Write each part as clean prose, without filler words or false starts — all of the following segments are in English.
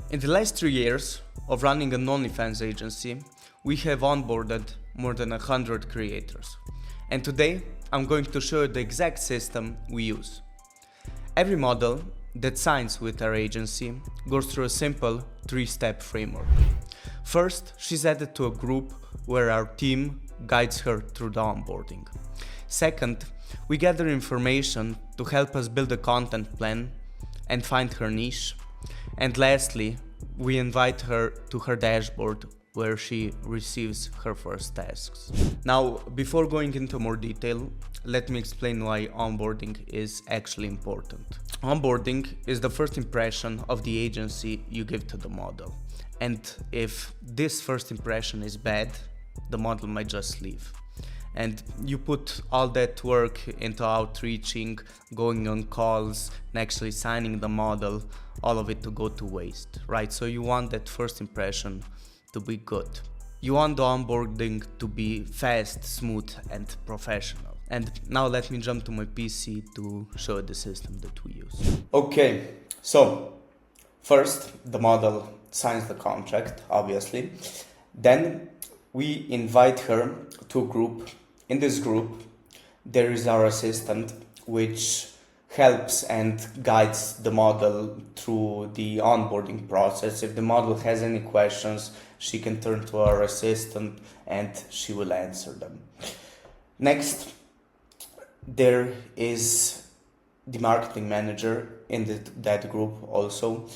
In the last 3 years of running an OnlyFans agency, we have onboarded more than 100 creators. And today, I'm going to show you the exact system we use. Every model that signs with our agency goes through a simple 3-step framework. First, she's added to a group where our team guides her through the onboarding. Second, we gather information to help us build a content plan and find her niche. And lastly, we invite her to her dashboard where she receives her first tasks. Now, before going into more detail, let me explain why onboarding is actually important. Onboarding is the first impression of the agency you give to the model. And if this first impression is bad, the model might just leave. And you put all that work into outreaching, going on calls, and actually signing the model, all of it to go to waste, right? So you want that first impression to be good. You want the onboarding to be fast, smooth, and professional. And now let me jump to my PC to show the system that we use. Okay, so first the model signs the contract, obviously. Then we invite her to a group. In this group, there is our assistant, which helps and guides the model through the onboarding process. If the model has any questions, she can turn to our assistant and she will answer them. Next, there is the marketing manager in that group also.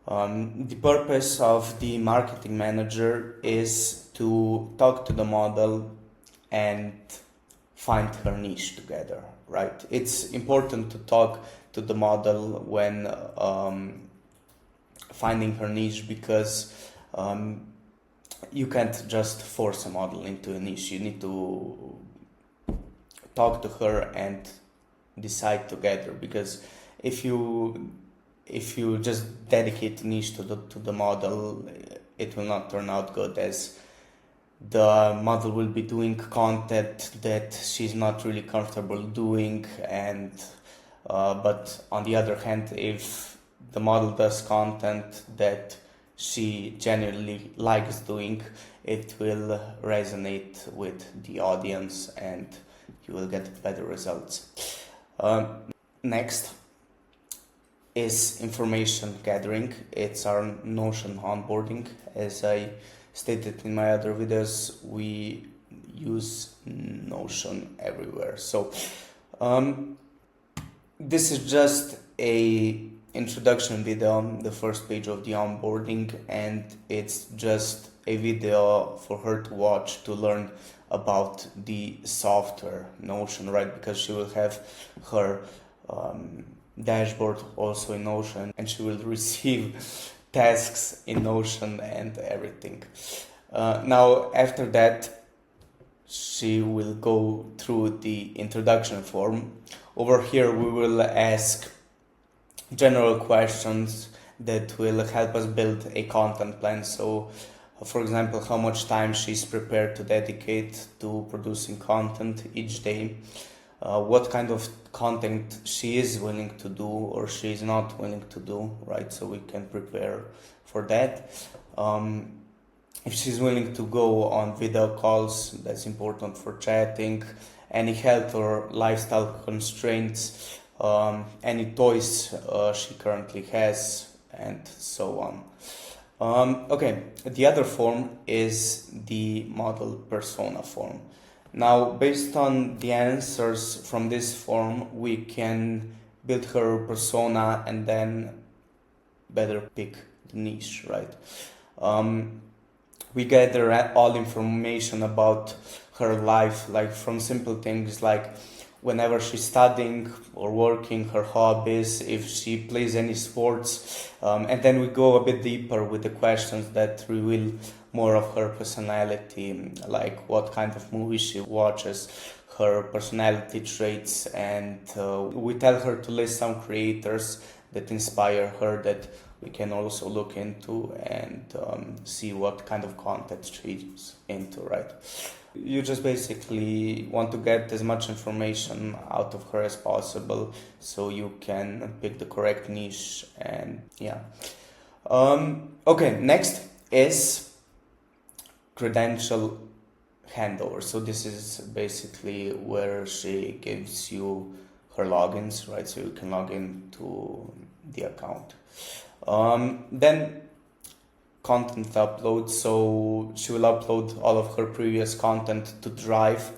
The purpose of the marketing manager is to talk to the model and find her niche together, right? It's important to talk to the model when finding her niche, because you can't just force a model into a niche. You need to talk to her and decide together, because if you just dedicate a niche to the model, it will not turn out good, as the model will be doing content that she's not really comfortable doing, and but on the other hand, if the model does content that she genuinely likes doing, it will resonate with the audience and you will get better results. Next is information gathering. It's our Notion onboarding. As I stated in my other videos, we use Notion everywhere. So this is just a introduction video on the first page of the onboarding, and it's just a video for her to watch to learn about the software Notion, right? Because she will have her dashboard also in Notion, and she will receive tasks in Notion and everything. Now, after that, she will go through the introduction form. Over here, we will ask general questions that will help us build a content plan. So, for example, how much time she's prepared to dedicate to producing content each day, what kind of content she is willing to do or she is not willing to do, right? So we can prepare for that. If she's willing to go on video calls, that's important for chatting, any health or lifestyle constraints, any toys she currently has, and so on. Okay, the other form is the model persona form. Now, based on the answers from this form, we can build her persona and then better pick the niche, right? We gather all information about her life, like from simple things like whenever she's studying or working, her hobbies, if she plays any sports, and then we go a bit deeper with the questions that reveal more of her personality, like what kind of movies she watches, her personality traits, and we tell her to list some creators that inspire her that we can also look into and see what kind of content she's into, right? You just basically want to get as much information out of her as possible so you can pick the correct niche, and yeah. Okay, next is Credential handover. So this is basically where she gives you her logins, right? So you can log in to the account. Then content upload. So she will upload all of her previous content to Drive.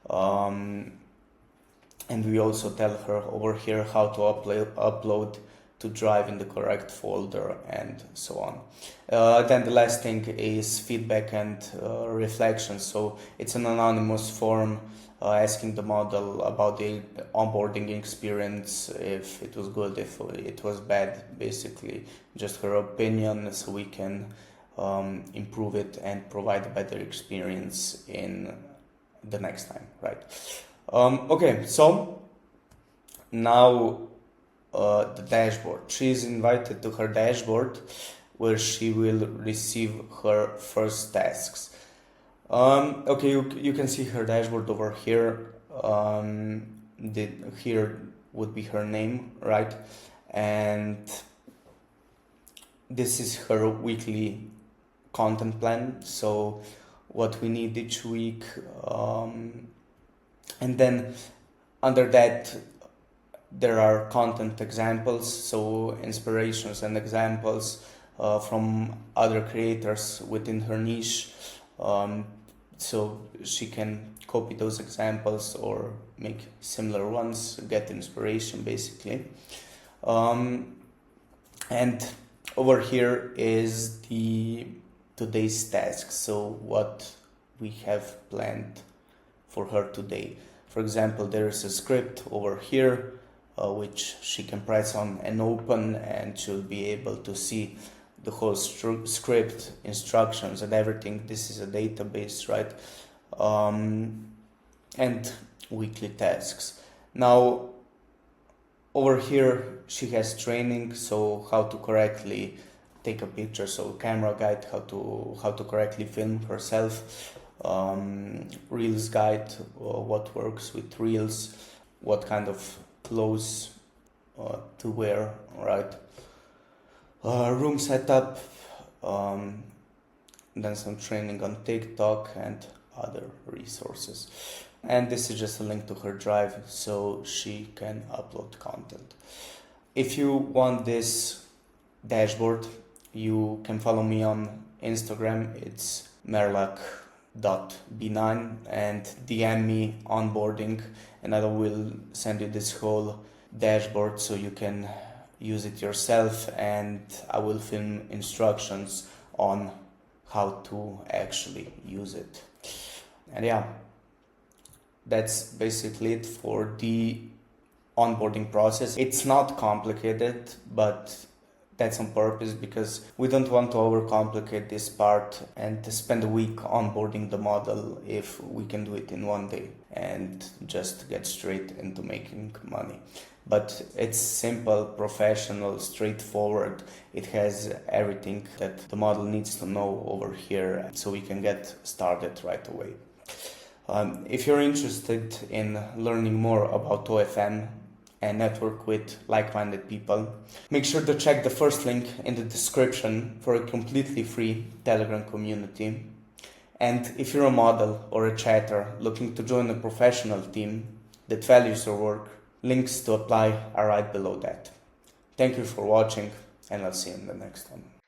And we also tell her over here how to upload to Drive in the correct folder and so on. Then the last thing is feedback and reflection. So it's an anonymous form asking the model about the onboarding experience, if it was good, if it was bad, basically just her opinion, so we can improve it and provide a better experience in the next time, right? Okay, so now the dashboard. She is invited to her dashboard where she will receive her first tasks. Okay, you can see her dashboard over here. Here would be her name, right? And this is her weekly content plan. So what we need each week. And then under that, there are content examples, so inspirations and examples from other creators within her niche. So she can copy those examples or make similar ones, get inspiration basically. And over here is the today's task, so what we have planned for her today. For example, there is a script over here which she can press on and open, and she'll be able to see the whole script, instructions and everything. This is a database, right? And weekly tasks. Now over here she has training, so how to correctly take a picture, so camera guide, how to correctly film herself. Reels guide, what works with reels, what kind of clothes to wear, right? Room setup, then some training on TikTok and other resources. And this is just a link to her Drive so she can upload content. If you want this dashboard, you can follow me on Instagram. It's merlak.b9 and DM me onboarding, and I will send you this whole dashboard so you can use it yourself, and I will film instructions on how to actually use it. And yeah, that's basically it for the onboarding process. It's not complicated, but that's on purpose because we don't want to overcomplicate this part and to spend a week onboarding the model if we can do it in one day and just get straight into making money. But it's simple, professional, straightforward. It has everything that the model needs to know over here, so we can get started right away. If you're interested in learning more about OFM and network with like-minded people, make sure to check the first link in the description for a completely free Telegram community. And if you're a model or a chatter looking to join a professional team that values your work, links to apply are right below that. Thank you for watching, and I'll see you in the next one.